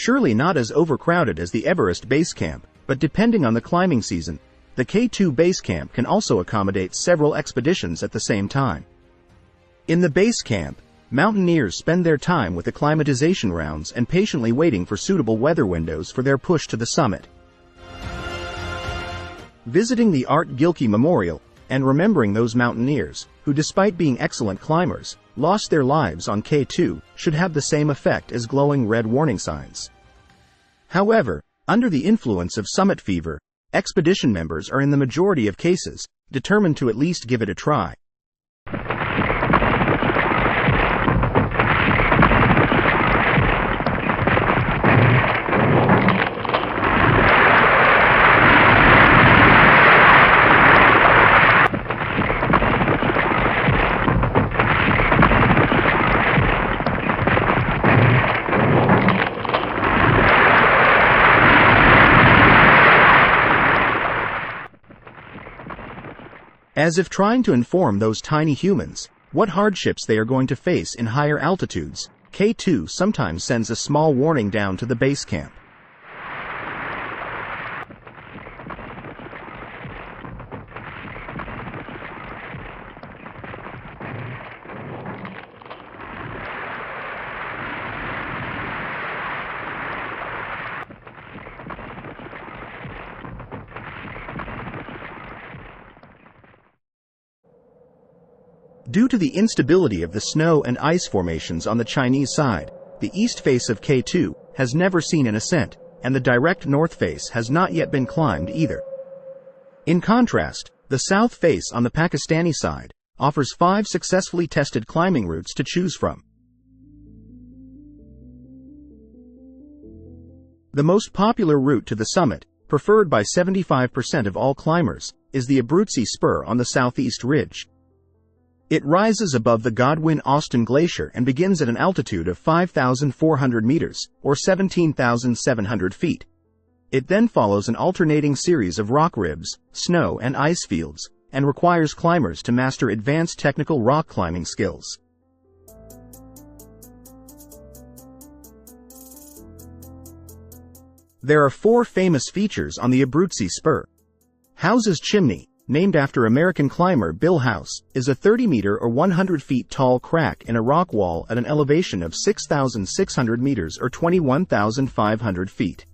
Surely not as overcrowded as the Everest base camp, but depending on the climbing season, the K2 base camp can also accommodate several expeditions at the same time. In the base camp, mountaineers spend their time with acclimatization rounds and patiently waiting for suitable weather windows for their push to the summit. Visiting the Art Gilkey Memorial and remembering those mountaineers, who despite being excellent climbers, lost their lives on K2, should have the same effect as glowing red warning signs. However, under the influence of summit fever, expedition members are in the majority of cases determined to at least give it a try. As if trying to inform those tiny humans what hardships they are going to face in higher altitudes, K2 sometimes sends a small warning down to the base camp. Due to the instability of the snow and ice formations on the Chinese side, the east face of K2 has never seen an ascent, and the direct north face has not yet been climbed either. In contrast, the south face on the Pakistani side offers 5 successfully tested climbing routes to choose from. The most popular route to the summit, preferred by 75% of all climbers, is the Abruzzi Spur on the southeast ridge. It rises above the Godwin-Austen Glacier and begins at an altitude of 5,400 meters, or 17,700 feet. It then follows an alternating series of rock ribs, snow and ice fields, and requires climbers to master advanced technical rock climbing skills. There are 4 famous features on the Abruzzi Spur. House's Chimney, named after American climber Bill House, is a 30-meter or 100 feet tall crack in a rock wall at an elevation of 6,600 meters or 21,500 feet.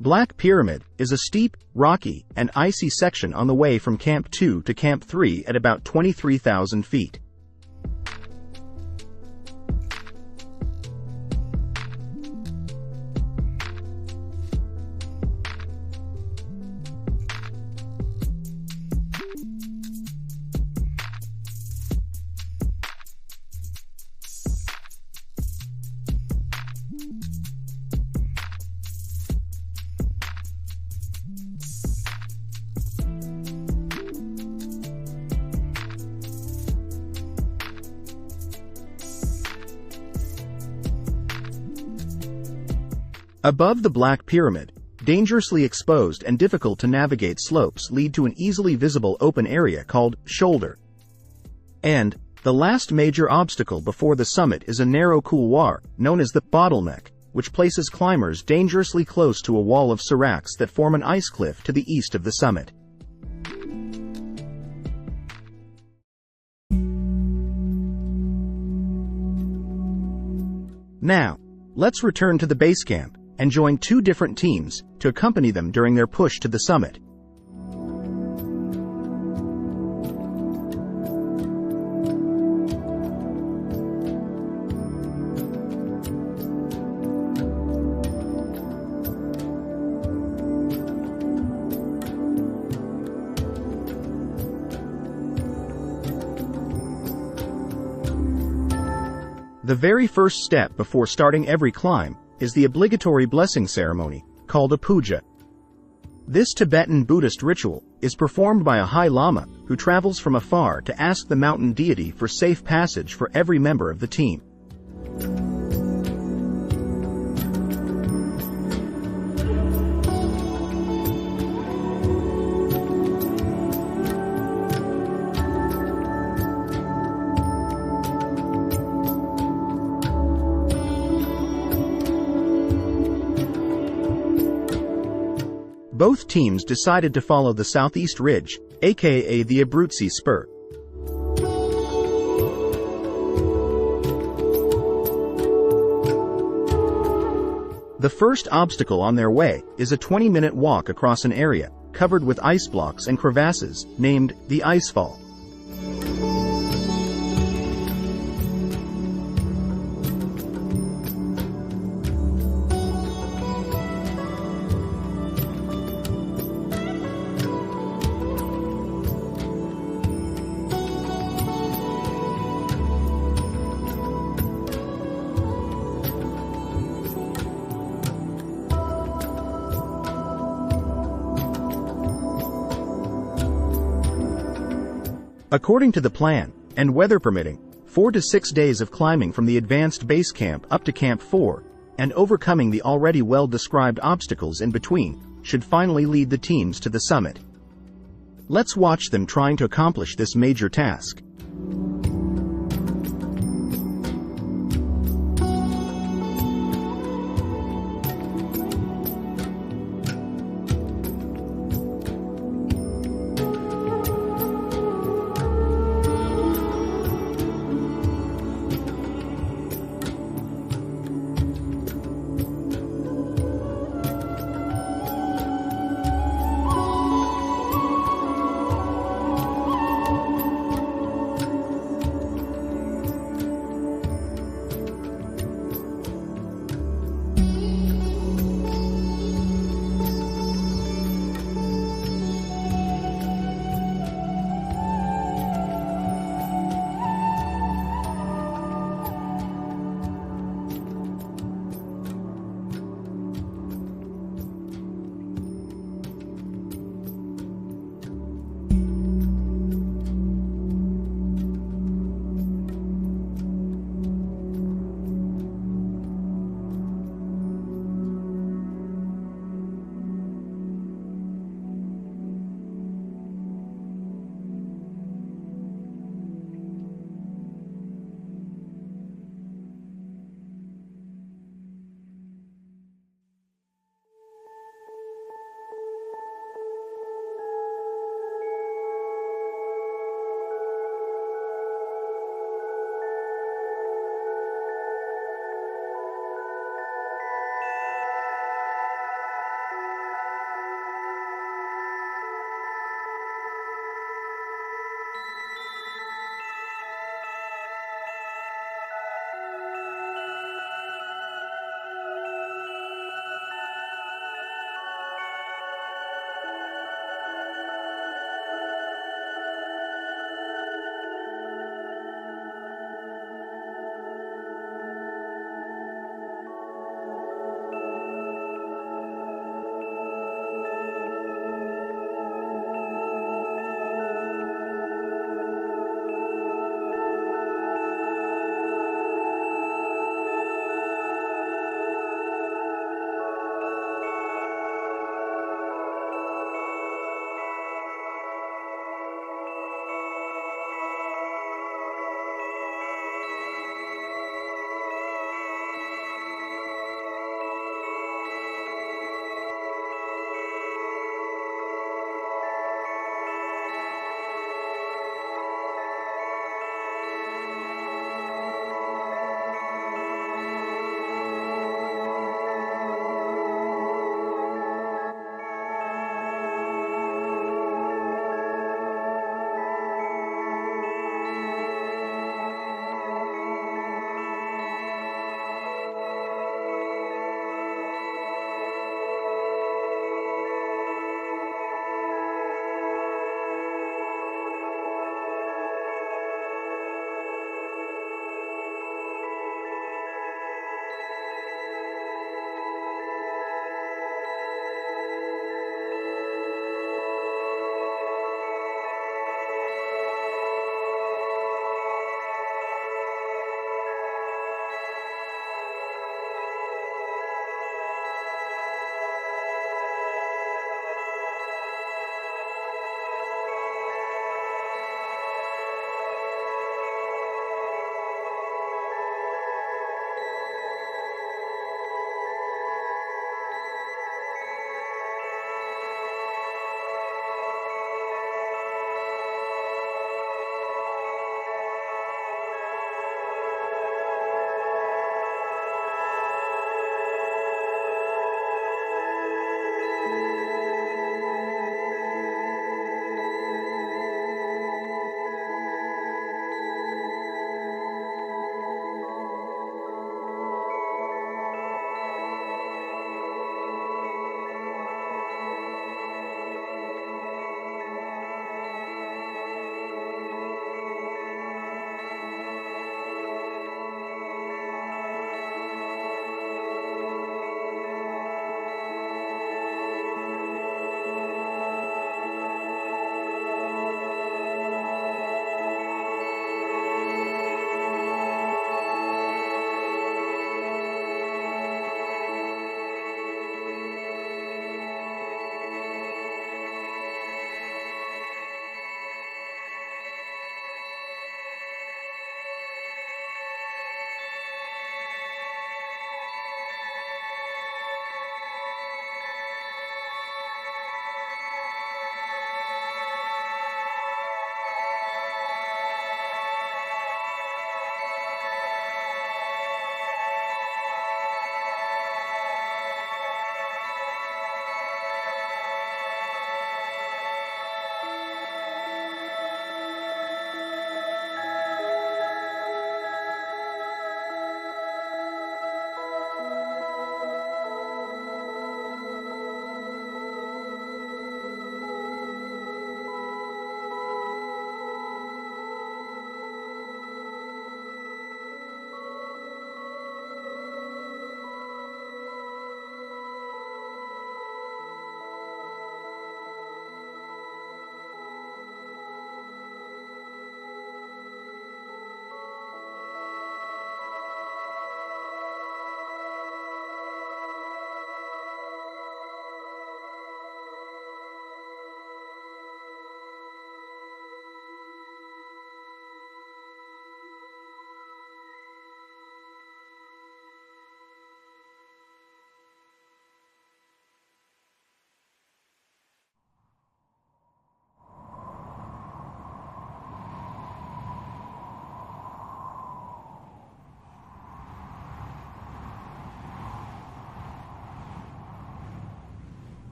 Black Pyramid is a steep, rocky, and icy section on the way from Camp 2 to Camp 3 at about 23,000 feet. Above the Black Pyramid, dangerously exposed and difficult to navigate slopes lead to an easily visible open area called Shoulder. And the last major obstacle before the summit is a narrow couloir known as the Bottleneck, which places climbers dangerously close to a wall of seracs that form an ice cliff to the east of the summit. Now, let's return to the base camp and join 2 different teams to accompany them during their push to the summit. The very first step before starting every climb is the obligatory blessing ceremony, called a puja. This Tibetan Buddhist ritual is performed by a High Lama who travels from afar to ask the mountain deity for safe passage for every member of the team. Both teams decided to follow the southeast ridge, aka the Abruzzi Spur. The first obstacle on their way is a 20-minute walk across an area covered with ice blocks and crevasses, named the Icefall. According to the plan, and weather permitting, 4 to 6 days of climbing from the advanced base camp up to Camp 4, and overcoming the already well-described obstacles in between, should finally lead the teams to the summit. Let's watch them trying to accomplish this major task.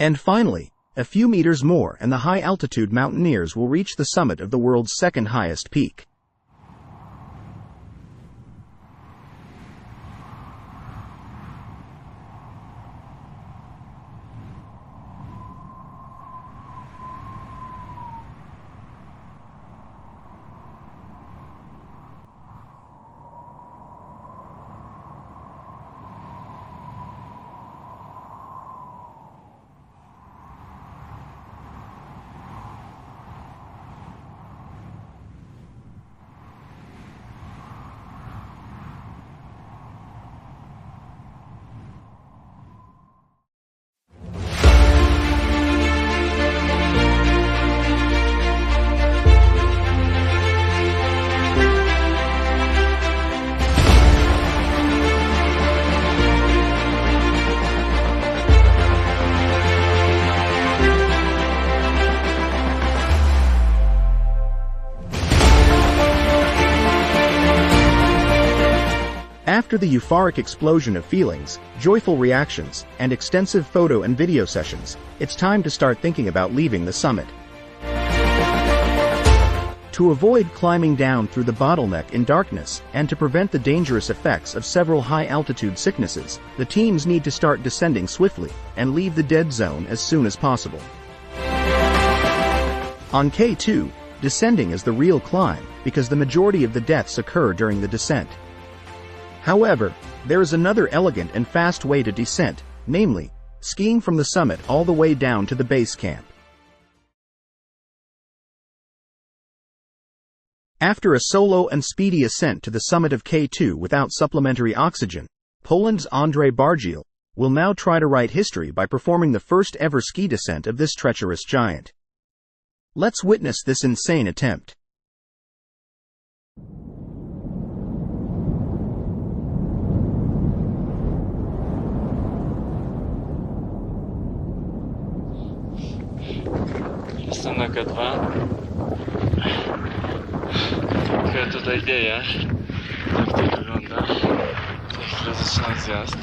And finally, a few meters more and the high-altitude mountaineers will reach the summit of the world's second highest peak. After the euphoric explosion of feelings, joyful reactions, and extensive photo and video sessions, it's time to start thinking about leaving the summit. To avoid climbing down through the bottleneck in darkness, and to prevent the dangerous effects of several high-altitude sicknesses, the teams need to start descending swiftly, and leave the dead zone as soon as possible. On K2, descending is the real climb, because the majority of the deaths occur during the descent. However, there is another elegant and fast way to descent, namely, skiing from the summit all the way down to the base camp. After a solo and speedy ascent to the summit of K2 without supplementary oxygen, Poland's Andrzej Bargiel will now try to write history by performing the first ever ski descent of this treacherous giant. Let's witness this insane attempt. Jestem na K2. Trochę tutaj wieje. Tak to wygląda. Za chwilę zaczynam zjazd.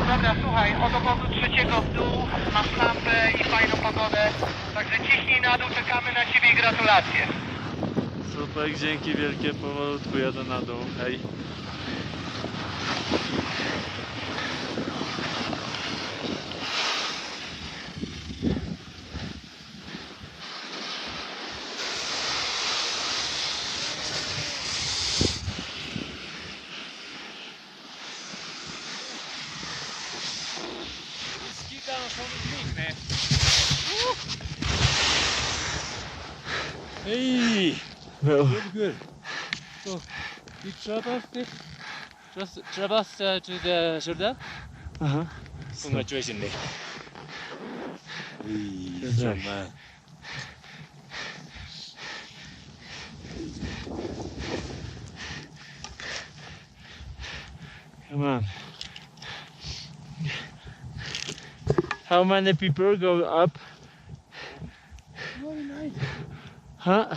Dobra, słuchaj, od obozu trzeciego w dół, masz lampę i fajną pogodę, także ciśnij na dół, czekamy na Ciebie i gratulacje. Super, dzięki wielkie, powolutku jadę na dół, hej. Hey! Well, Good. So, you traverse to the shoulder? Congratulations. Hey, good job, man. come on. How many people go up? Huh?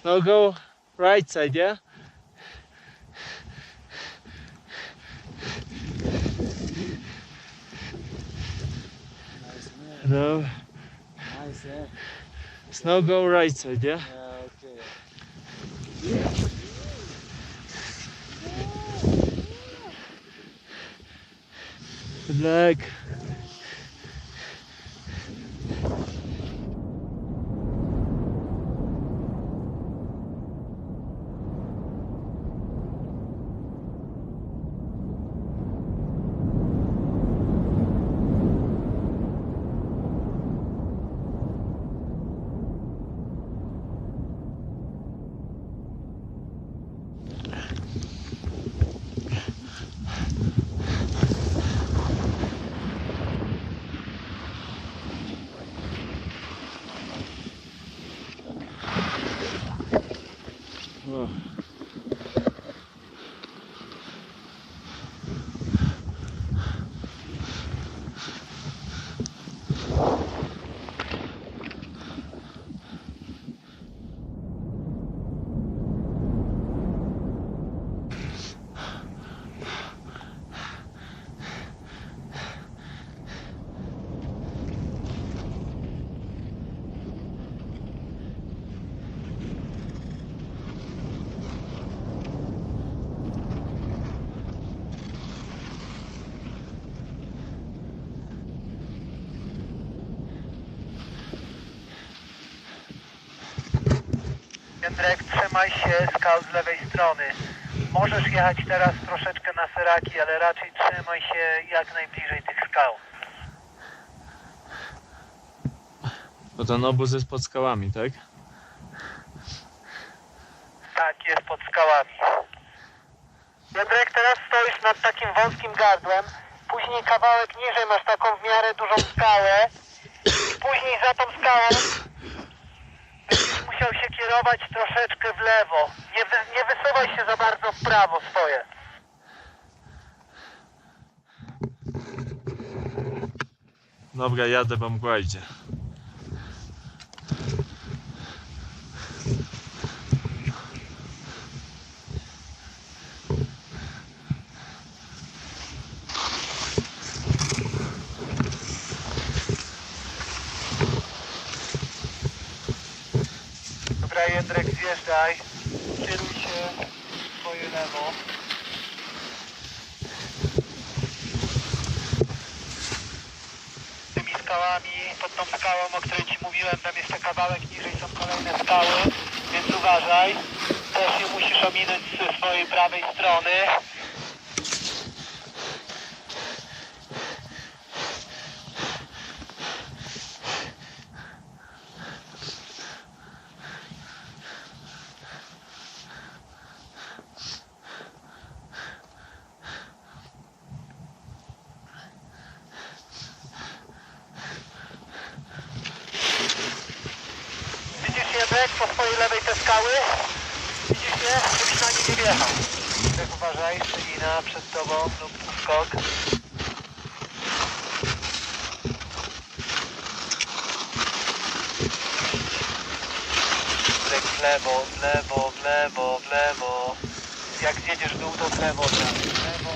Now go right side, yeah? No. Nice, eh? Now go right side, yeah? Yeah, okay. Good luck. Jędrek, trzymaj się skał z lewej strony. Możesz jechać teraz troszeczkę na seraki, ale raczej trzymaj się jak najbliżej tych skał. Bo ten obóz jest pod skałami, tak? Tak, jest pod skałami. Jędrek, teraz stoisz nad takim wąskim gardłem. Później kawałek niżej masz taką w miarę dużą skałę. Później za tą skałą będziesz musiał się kierować troszeczkę w lewo. Nie wysuwaj się za bardzo w prawo swoje. Dobra, jadę, bo mgła idzie. Dobra, Jędrek, zjeżdżaj. Kieruj się w swoje lewo. Tymi skałami, pod tą skałą, o której ci mówiłem, tam jeszcze kawałek niżej są kolejne skały, więc uważaj. Też je musisz ominąć ze swojej prawej strony. Jędrek, po swojej lewej te skały. Widzisz je? Żebyś na nie nie wjechał. Tak, uważaj, szczelina przed tobą lub skok. Jędrek, w lewo, w lewo, w lewo, w lewo. Jak zjedziesz w dół, to w lewo, w lewo.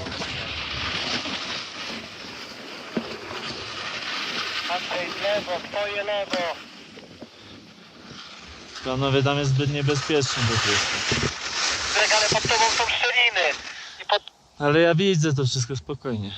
Andrzej, w lewo, twoje lewo. Panowie, tam jest zbyt niebezpiecznie do prostu. Jędrek, ale pod tobą są szczeliny. I pod... Ale ja widzę to wszystko spokojnie.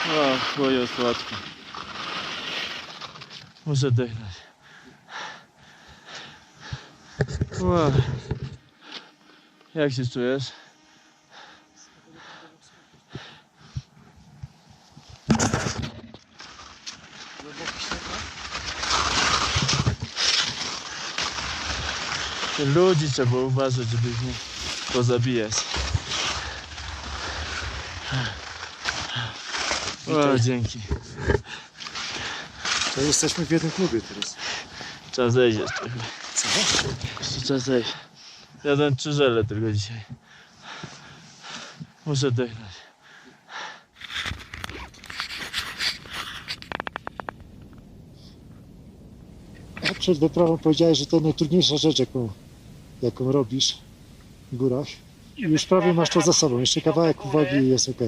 O, boję słodko. Muszę dychnąć. Wow. Jak się czujesz? Ludzi trzeba uważać, żeby ich nie pozabijać. O, dzięki. To jesteśmy w jednym klubie teraz. Trzeba zejść jeszcze. Co? Jeszcze trzeba zejść. Jadłem 3 żele tylko dzisiaj. Muszę dychnąć. A przed wyprawą powiedziałeś, że to najtrudniejsza rzecz, jaką robisz w górach. I już prawie masz to za sobą. Jeszcze kawałek uwagi i jest ok.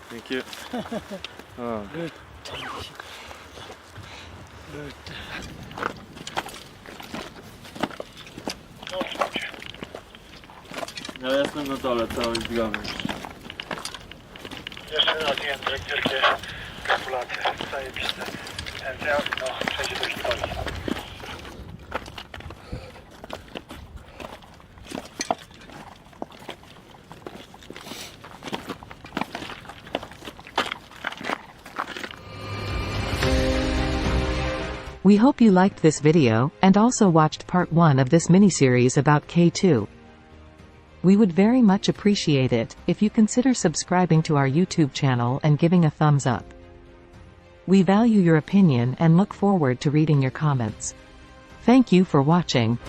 Thank you. O. Good. Ja jestem na dole, cały zbiony. Jeszcze raz Jędrek, wielkie gratulacje. Zajebiste. No, przejdzie do historii. We hope you liked this video, and also watched part 1 of this miniseries about K2. We would very much appreciate it if you consider subscribing to our YouTube channel and giving a thumbs up. We value your opinion and look forward to reading your comments. Thank you for watching.